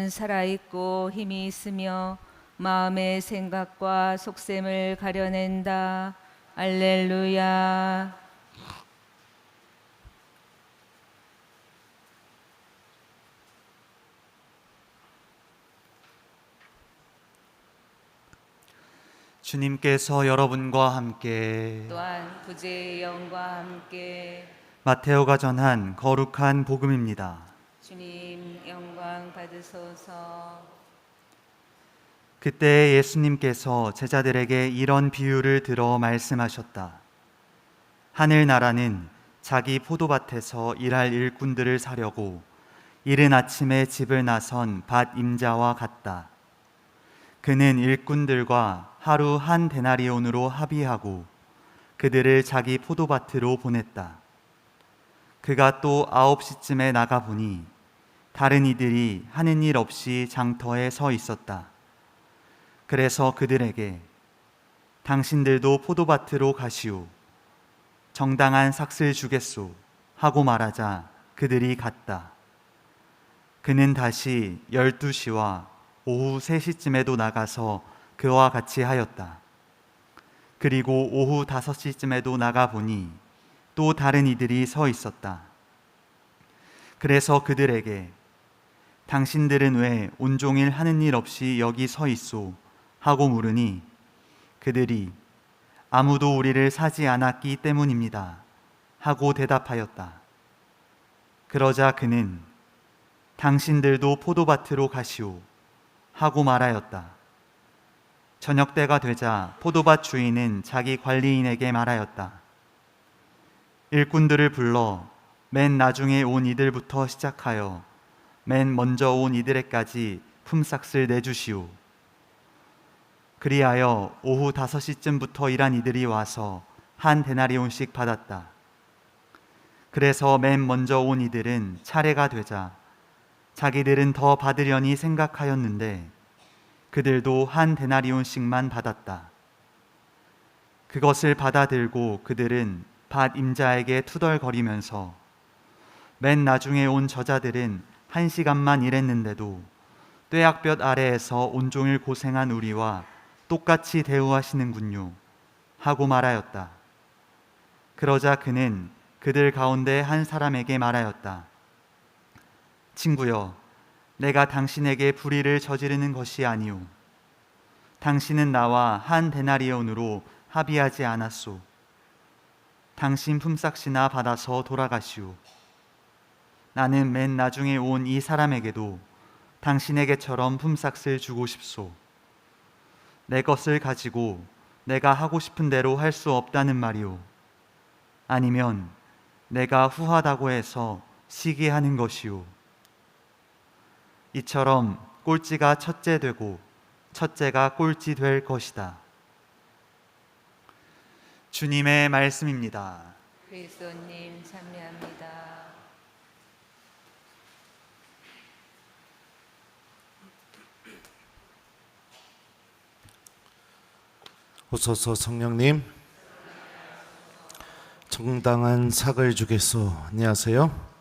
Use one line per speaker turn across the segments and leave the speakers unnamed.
살아있고 힘이 있으며 마음의 생각과 속셈을 가려낸다. 알렐루야.
주님께서 여러분과 함께
또한 부재의 영과 함께
마테오가 전한 거룩한 복음입니다.
주님 영광 받으소서.
그때 예수님께서 제자들에게 이런 비유를 들어 말씀하셨다. 하늘나라는 자기 포도밭에서 일할 일꾼들을 사려고 이른 아침에 집을 나선 밭 임자와 같다. 그는 일꾼들과 하루 한 데나리온으로 합의하고 그들을 자기 포도밭으로 보냈다. 그가 또 9시쯤에 나가보니 다른 이들이 하는 일 없이 장터에 서 있었다. 그래서 그들에게 당신들도 포도밭으로 가시오. 정당한 삭슬 주겠소 하고 말하자 그들이 갔다. 그는 다시 12시와 오후 3시쯤에도 나가서 그와 같이 하였다. 그리고 오후 5시쯤에도 나가보니 또 다른 이들이 서 있었다. 그래서 그들에게 당신들은 왜 온종일 하는 일 없이 여기 서 있소? 하고 물으니 그들이 아무도 우리를 사지 않았기 때문입니다. 하고 대답하였다. 그러자 그는 당신들도 포도밭으로 가시오. 하고 말하였다. 저녁 때가 되자 포도밭 주인은 자기 관리인에게 말하였다. 일꾼들을 불러 맨 나중에 온 이들부터 시작하여 맨 먼저 온 이들에까지 품삯을 내주시오. 그리하여 오후 5시쯤부터 일한 이들이 와서 한 데나리온씩 받았다. 그래서 맨 먼저 온 이들은 차례가 되자 자기들은 더 받으려니 생각하였는데 그들도 한 데나리온씩만 받았다. 그것을 받아들고 그들은 밭 임자에게 투덜거리면서 맨 나중에 온 저자들은 1시간만 일했는데도 뙤약볕 아래에서 온종일 고생한 우리와 똑같이 대우하시는군요. 하고 말하였다. 그러자 그는 그들 가운데 한 사람에게 말하였다. 친구여, 내가 당신에게 불의를 저지르는 것이 아니오. 당신은 나와 한 데나리온으로 합의하지 않았소. 당신 품삯이나 받아서 돌아가시오. 나는 맨 나중에 온 이 사람에게도 당신에게처럼 품삯을 주고 싶소. 내 것을 가지고 내가 하고 싶은 대로 할 수 없다는 말이오. 아니면 내가 후하다고 해서 시기하는 것이오. 이처럼 꼴찌가 첫째 되고 첫째가 꼴찌 될 것이다. 주님의 말씀입니다.
그리스도님 참여합니다.
오소서 성령님, 정당한 삭을 주겠소. 안녕하세요.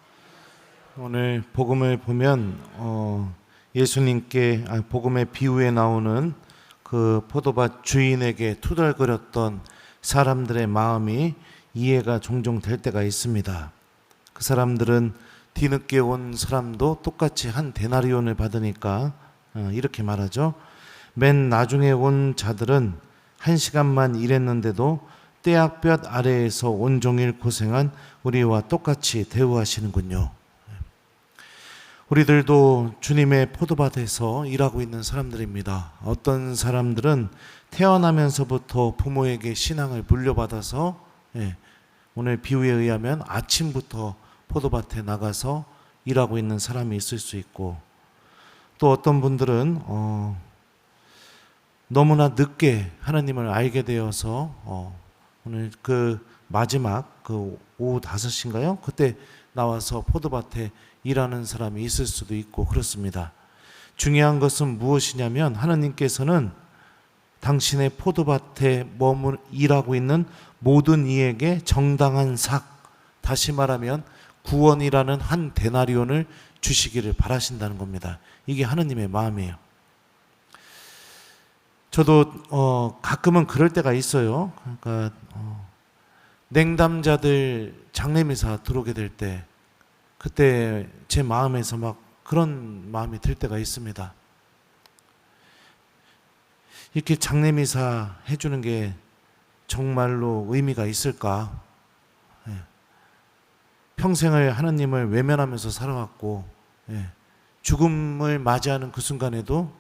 오늘 복음을 보면 예수님께 복음의 비유에 나오는 그 포도밭 주인에게 투덜거렸던 사람들의 마음이 이해가 종종 될 때가 있습니다. 그 사람들은 뒤늦게 온 사람도 똑같이 한 데나리온을 받으니까 이렇게 말하죠. 맨 나중에 온 자들은 1시간만 일했는데도 뙤약볕 아래에서 온종일 고생한 우리와 똑같이 대우하시는군요. 우리들도 주님의 포도밭에서 일하고 있는 사람들입니다. 어떤 사람들은 태어나면서부터 부모에게 신앙을 물려받아서 오늘 비유에 의하면 아침부터 포도밭에 나가서 일하고 있는 사람이 있을 수 있고, 또 어떤 분들은 너무나 늦게 하나님을 알게 되어서 오늘 그 마지막 그 오후 5시인가요? 그때 나와서 포도밭에 일하는 사람이 있을 수도 있고 그렇습니다. 중요한 것은 무엇이냐면 하나님께서는 당신의 포도밭에 일하고 있는 모든 이에게 정당한 삭, 다시 말하면 구원이라는 한 데나리온을 주시기를 바라신다는 겁니다. 이게 하느님의 마음이에요. 저도 가끔은 그럴 때가 있어요. 그러니까 냉담자들 장례미사 들어오게 될 때, 그때 제 마음에서 막 그런 마음이 들 때가 있습니다. 이렇게 장례미사 해주는 게 정말로 의미가 있을까? 평생을 하나님을 외면하면서 살아왔고, 죽음을 맞이하는 그 순간에도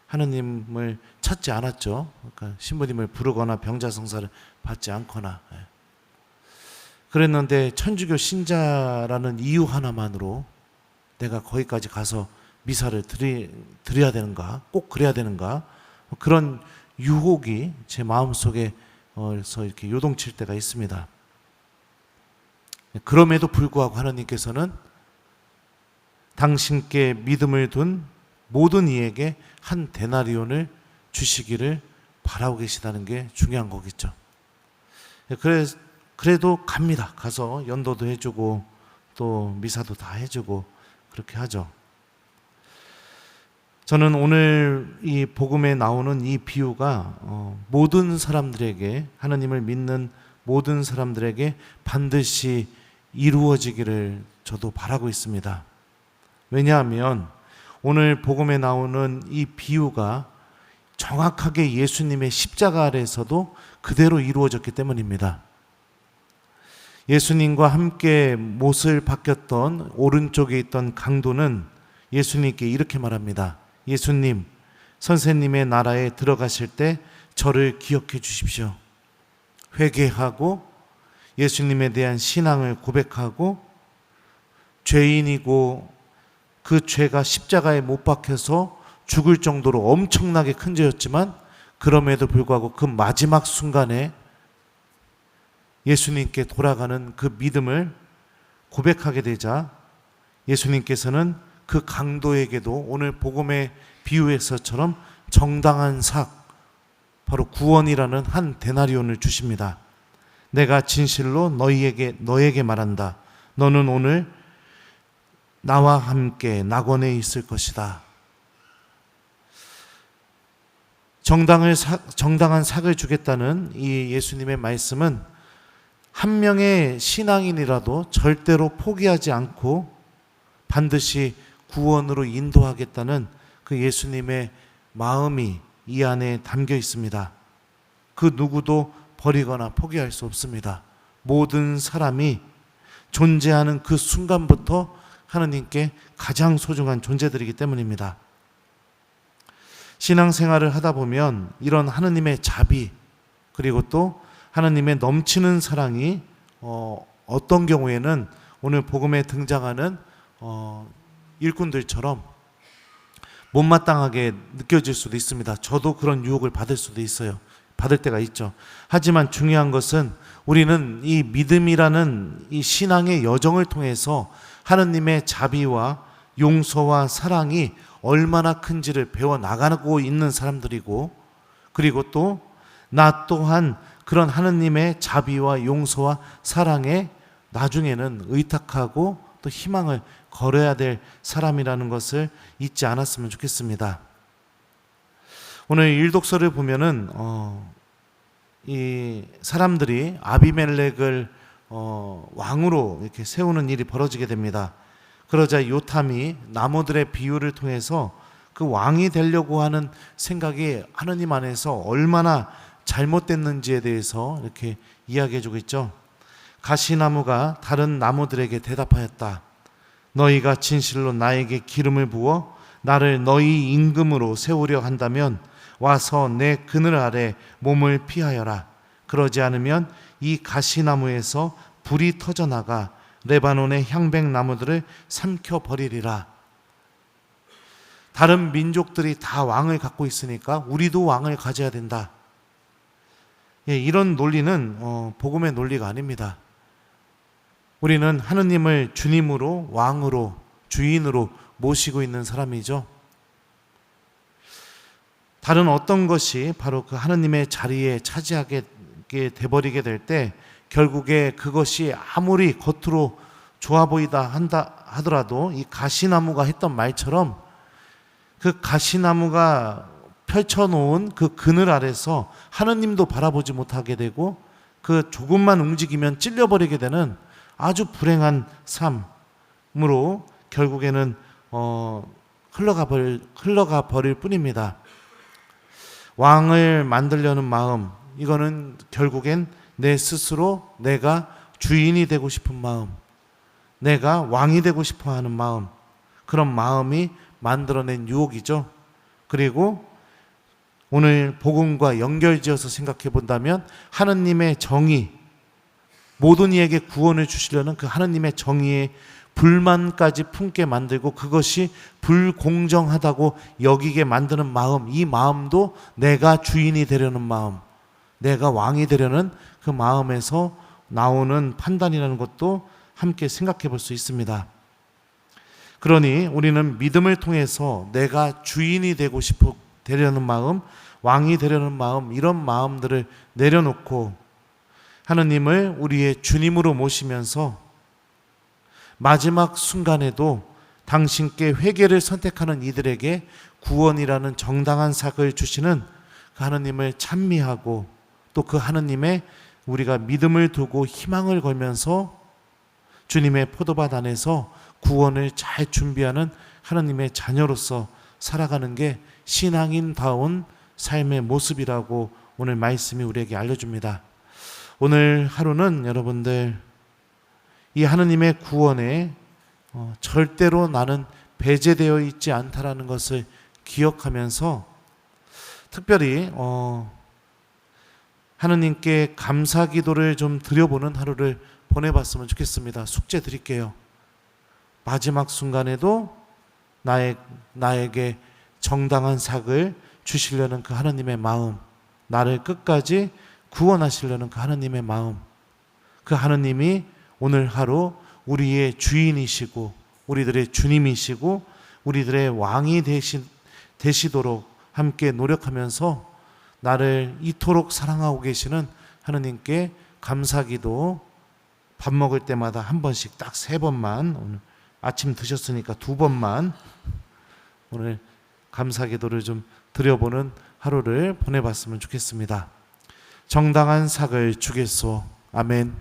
하나님을 찾지 않았죠. 그러니까 신부님을 부르거나 병자성사를 받지 않거나. 그랬는데 천주교 신자라는 이유 하나만으로 내가 거기까지 가서 미사를 드려야 되는가? 꼭 그래야 되는가? 그런 유혹이 제 마음속에서 이렇게 요동칠 때가 있습니다. 그럼에도 불구하고 하나님께서는 당신께 믿음을 둔 모든 이에게 한 데나리온을 주시기를 바라고 계시다는 게 중요한 거겠죠. 그래도 갑니다. 가서 연도도 해주고 또 미사도 다 해주고 그렇게 하죠. 저는 오늘 이 복음에 나오는 이 비유가 모든 사람들에게, 하나님을 믿는 모든 사람들에게 반드시 이루어지기를 저도 바라고 있습니다. 왜냐하면 오늘 복음에 나오는 이 비유가 정확하게 예수님의 십자가 아래에서도 그대로 이루어졌기 때문입니다. 예수님과 함께 못을 박혔던 오른쪽에 있던 강도는 예수님께 이렇게 말합니다. 예수님, 선생님의 나라에 들어가실 때 저를 기억해 주십시오. 회개하고 예수님에 대한 신앙을 고백하고 죄인이고 그 죄가 십자가에 못 박혀서 죽을 정도로 엄청나게 큰 죄였지만 그럼에도 불구하고 그 마지막 순간에 예수님께 돌아가는 그 믿음을 고백하게 되자 예수님께서는 그 강도에게도 오늘 복음의 비유에서처럼 정당한 삭, 바로 구원이라는 한 데나리온을 주십니다. 내가 진실로 너에게 말한다. 너는 오늘 나와 함께 낙원에 있을 것이다. 정당한 삭을 주겠다는 이 예수님의 말씀은 한 명의 신앙인이라도 절대로 포기하지 않고 반드시 구원으로 인도하겠다는 그 예수님의 마음이 이 안에 담겨 있습니다. 그 누구도 버리거나 포기할 수 없습니다. 모든 사람이 존재하는 그 순간부터 하나님께 가장 소중한 존재들이기 때문입니다. 신앙생활을 하다 보면 이런 하나님의 자비, 그리고 또 하나님의 넘치는 사랑이 어떤 경우에는 오늘 복음에 등장하는 일꾼들처럼 못마땅하게 느껴질 수도 있습니다. 저도 그런 유혹을 받을 수도 있어요. 받을 때가 있죠. 하지만 중요한 것은 우리는 이 믿음이라는 이 신앙의 여정을 통해서 하나님의 자비와 용서와 사랑이 얼마나 큰지를 배워 나가고 있는 사람들이고, 그리고 또 나 또한 그런 하나님의 자비와 용서와 사랑에 나중에는 의탁하고 또 희망을 걸어야 될 사람이라는 것을 잊지 않았으면 좋겠습니다. 오늘 일독서를 보면은 이 사람들이 아비멜렉을 왕으로 이렇게 세우는 일이 벌어지게 됩니다. 그러자 요탐이 나무들의 비유를 통해서 그 왕이 되려고 하는 생각이 하나님 안에서 얼마나 잘못됐는지에 대해서 이렇게 이야기해주고 있죠. 가시나무가 다른 나무들에게 대답하였다. 너희가 진실로 나에게 기름을 부어 나를 너희 임금으로 세우려 한다면 와서 내 그늘 아래 몸을 피하여라. 그러지 않으면 이 가시나무에서 불이 터져나가 레바논의 향백나무들을 삼켜버리리라. 다른 민족들이 다 왕을 갖고 있으니까 우리도 왕을 가져야 된다. 이런 논리는 복음의 논리가 아닙니다. 우리는 하느님을 주님으로, 왕으로, 주인으로 모시고 있는 사람이죠. 다른 어떤 것이 바로 그 하느님의 자리에 차지하게 돼버리게 될 때 결국에 그것이 아무리 겉으로 좋아 보이다 한다 하더라도 이 가시나무가 했던 말처럼 그 가시나무가 펼쳐놓은 그 그늘 아래서 하느님도 바라보지 못하게 되고 그 조금만 움직이면 찔려버리게 되는 아주 불행한 삶으로 결국에는 흘러가 버릴 뿐입니다. 왕을 만들려는 마음, 이거는 결국엔 내 스스로 내가 주인이 되고 싶은 마음, 내가 왕이 되고 싶어 하는 마음, 그런 마음이 만들어낸 유혹이죠. 그리고 오늘 복음과 연결지어서 생각해 본다면 하느님의 정의, 모든 이에게 구원을 주시려는 그 하느님의 정의에 불만까지 품게 만들고 그것이 불공정하다고 여기게 만드는 마음, 이 마음도 내가 주인이 되려는 마음, 내가 왕이 되려는 그 마음에서 나오는 판단이라는 것도 함께 생각해 볼 수 있습니다. 그러니 우리는 믿음을 통해서 내가 주인이 되려는 마음, 왕이 되려는 마음, 이런 마음들을 내려놓고 하느님을 우리의 주님으로 모시면서 마지막 순간에도 당신께 회개를 선택하는 이들에게 구원이라는 정당한 삭을 주시는 그 하느님을 찬미하고 또 그 하느님의 우리가 믿음을 두고 희망을 걸면서 주님의 포도밭 안에서 구원을 잘 준비하는 하느님의 자녀로서 살아가는 게 신앙인다운 삶의 모습이라고 오늘 말씀이 우리에게 알려줍니다. 오늘 하루는 여러분들 이 하느님의 구원에 절대로 나는 배제되어 있지 않다라는 것을 기억하면서 특별히 하느님께 감사 기도를 좀 드려보는 하루를 보내봤으면 좋겠습니다. 숙제 드릴게요. 마지막 순간에도 나에게 정당한 삭을 주시려는 그 하느님의 마음, 나를 끝까지 구원하시려는 그 하느님의 마음, 그 하느님이 오늘 하루 우리의 주인이시고 우리들의 주님이시고 우리들의 왕이 되시도록 함께 노력하면서 나를 이토록 사랑하고 계시는 하느님께 감사기도 밥 먹을 때마다 한 번씩 딱 3번만, 오늘 아침 드셨으니까 2번만 오늘 감사기도를 좀 드려보는 하루를 보내봤으면 좋겠습니다. 정당한 삭을 주겠소. 아멘.